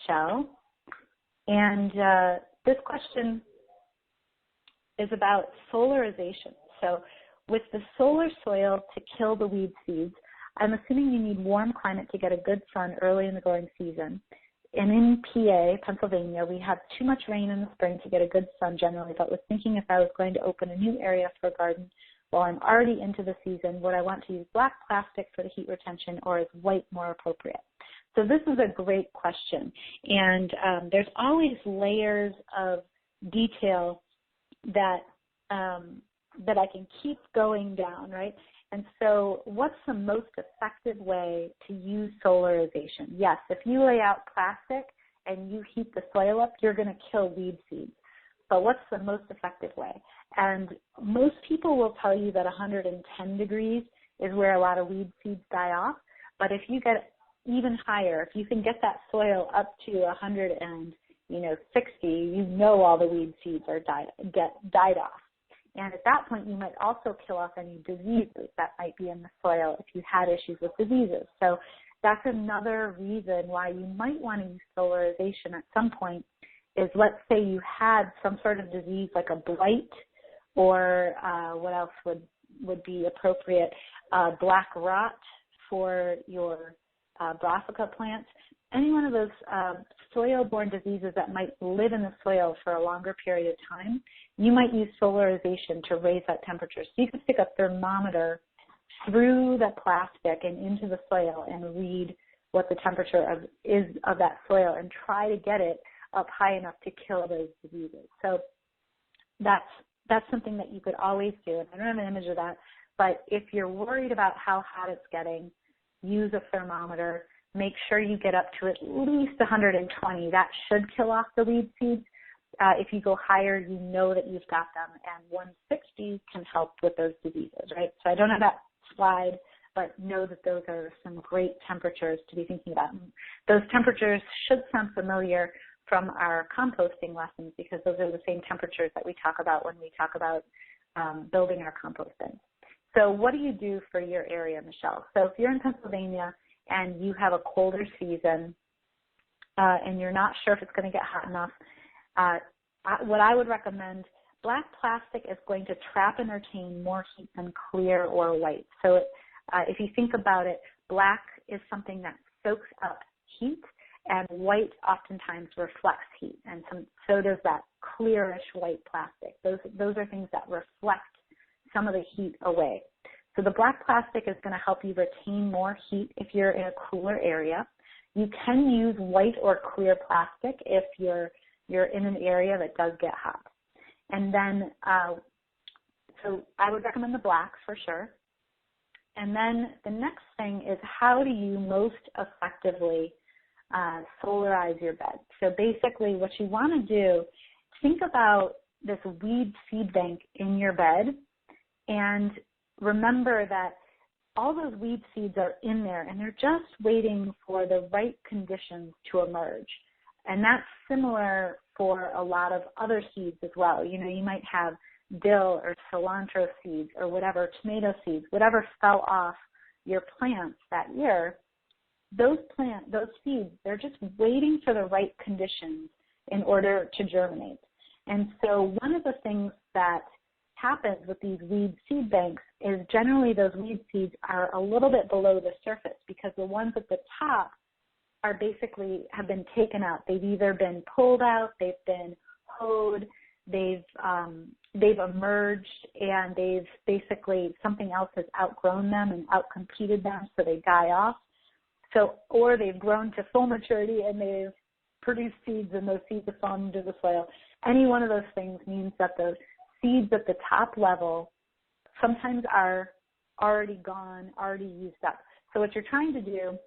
Michelle. And this question is about solarization. So with the solar soil to kill the weed seeds, I'm assuming you need warm climate to get a good sun early in the growing season. And in PA, Pennsylvania, we have too much rain in the spring to get a good sun generally, but was thinking if I was going to open a new area for a garden while I'm already into the season, would I want to use black plastic for the heat retention, or is white more appropriate? So this is a great question, and there's always layers of detail that that I can keep going down, right? And so what's the most effective way to use solarization? Yes, if you lay out plastic and you heat the soil up, you're going to kill weed seeds. But what's the most effective way? And most people will tell you that 110 degrees is where a lot of weed seeds die off. But if you get even higher, if you can get that soil up to 160, you know all the weed seeds are died off. And at that point, you might also kill off any diseases that might be in the soil if you had issues with diseases. So that's another reason why you might want to use solarization at some point is, let's say you had some sort of disease like a blight, or what else would be appropriate, black rot for your brassica plants. Any one of those soil-borne diseases that might live in the soil for a longer period of time, you might use solarization to raise that temperature. So you can stick a thermometer through the plastic and into the soil and read what the temperature is of that soil and try to get it up high enough to kill those diseases. So that's something that you could always do. And I don't have an image of that, but if you're worried about how hot it's getting, use a thermometer. Make sure you get up to at least 120. That should kill off the weed seeds. If you go higher, you know that you've got them, and 160 can help with those diseases, right? So I don't have that slide, but know that those are some great temperatures to be thinking about. And those temperatures should sound familiar from our composting lessons, because those are the same temperatures that we talk about when we talk about building our compost bins. So what do you do for your area, Michelle? So if you're in Pennsylvania and you have a colder season and you're not sure if it's going to get hot enough, what I would recommend, black plastic is going to trap and retain more heat than clear or white. So if you think about it, black is something that soaks up heat, and white oftentimes reflects heat, and so does that clearish white plastic. Those are things that reflect some of the heat away. So the black plastic is going to help you retain more heat if you're in a cooler area. You can use white or clear plastic if you're in an area that does get hot. And then, so I would recommend the blacks for sure. And then the next thing is, how do you most effectively solarize your bed? So basically what you want to do, think about this weed seed bank in your bed, and remember that all those weed seeds are in there, and they're just waiting for the right conditions to emerge. And that's similar for a lot of other seeds as well. You know, you might have dill or cilantro seeds or whatever, tomato seeds, whatever fell off your plants that year. Those seeds, they're just waiting for the right conditions in order to germinate. And so one of the things that happens with these weed seed banks is generally those weed seeds are a little bit below the surface, because the ones at the top are basically have been taken out. They've either been pulled out, they've been hoed, they've emerged, and they've basically, something else has outgrown them and outcompeted them, so they die off. So, or they've grown to full maturity and they've produced seeds, and those seeds have fallen into the soil. Any one of those things means that the seeds at the top level sometimes are already gone, already used up. So what you're trying to do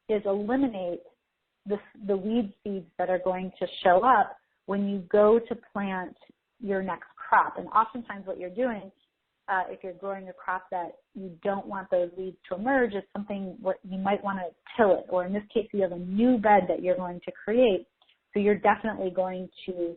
is eliminate the weed seeds that are going to show up when you go to plant your next crop. And oftentimes what you're doing, if you're growing a crop that you don't want those weeds to emerge, is something what you might want to till it, or in this case you have a new bed that you're going to create, so you're definitely going to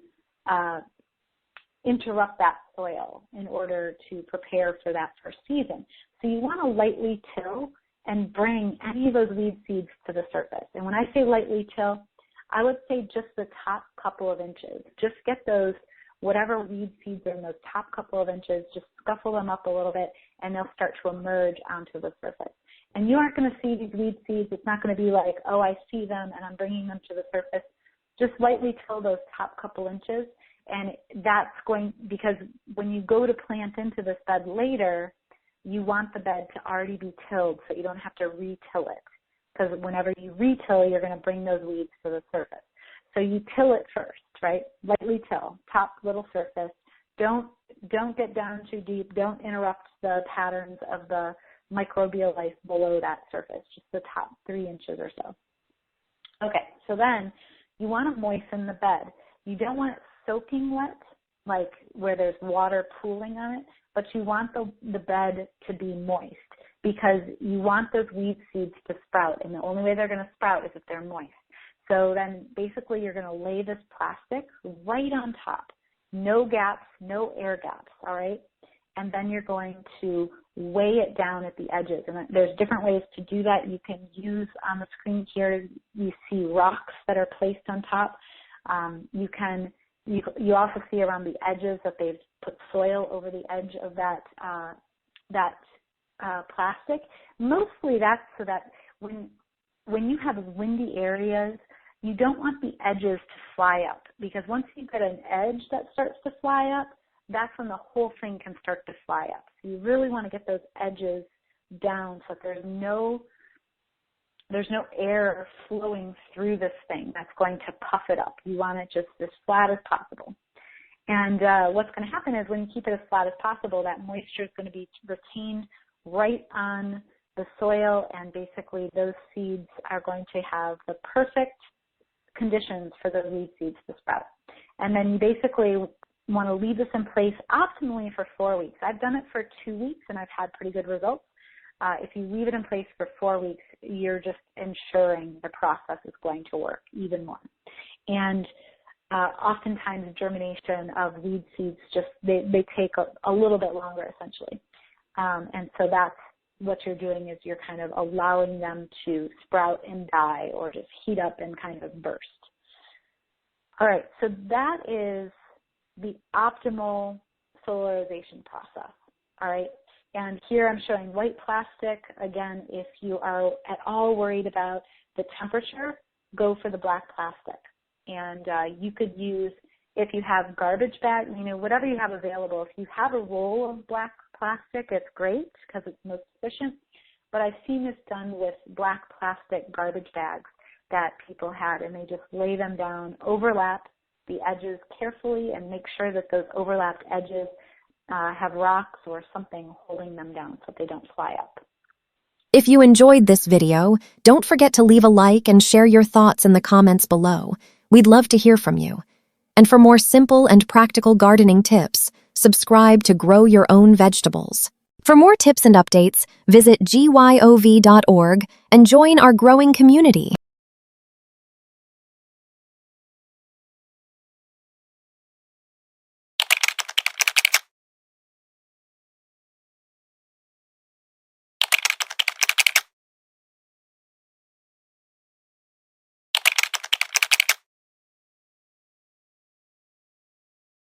interrupt that soil in order to prepare for that first season. So you want to lightly till and bring any of those weed seeds to the surface. And when I say lightly till, I would say just the top couple of inches. Just get those, whatever weed seeds are in those top couple of inches, just scuffle them up a little bit, and they'll start to emerge onto the surface. And you aren't going to see these weed seeds. It's not going to be like, oh, I see them and I'm bringing them to the surface. Just lightly till those top couple inches. And that's going, because when you go to plant into this bed later, you want the bed to already be tilled so you don't have to re-till it. Because whenever you re-till, you're going to bring those weeds to the surface. So you till it first, right? Lightly till, top little surface. Don't get down too deep. Don't interrupt the patterns of the microbial life below that surface, just the top 3 inches or so. Okay, so then you want to moisten the bed. You don't want it soaking wet, like where there's water pooling on it, but you want the bed to be moist because you want those weed seeds to sprout, and the only way they're going to sprout is if they're moist. So then basically you're going to lay this plastic right on top. No gaps, no air gaps, all right? And then you're going to weigh it down at the edges. And there's different ways to do that. You can use on the screen here, you see rocks that are placed on top. You also see around the edges that they've put soil over the edge of that plastic. Mostly that's so that when you have windy areas, you don't want the edges to fly up, because once you get an edge that starts to fly up, that's when the whole thing can start to fly up. So you really want to get those edges down so that there's no air flowing through this thing that's going to puff it up. You want it just as flat as possible. And what's going to happen is when you keep it as flat as possible, that moisture is going to be retained right on the soil, and basically those seeds are going to have the perfect conditions for those weed seeds to sprout. And then you basically want to leave this in place optimally for 4 weeks. I've done it for 2 weeks and I've had pretty good results. If you leave it in place for 4 weeks, you're just ensuring the process is going to work even more. And oftentimes germination of weed seeds they take a little bit longer essentially. And so that's what you're doing, is you're kind of allowing them to sprout and die or just heat up and kind of burst. All right, so that is the optimal solarization process, all right? And here I'm showing white plastic. Again, if you are at all worried about the temperature, go for the black plastic. And you could use, if you have garbage bags, whatever you have available. If you have a roll of black plastic, it's great because it's most efficient. But I've seen this done with black plastic garbage bags that people had, and they just lay them down, overlap the edges carefully, and make sure that those overlapped edges have rocks or something holding them down so that they don't fly up. If you enjoyed this video, don't forget to leave a like and share your thoughts in the comments below. We'd love to hear from you. And for more simple and practical gardening tips, subscribe to Grow Your Own Vegetables. For more tips and updates, visit gyov.org and join our growing community.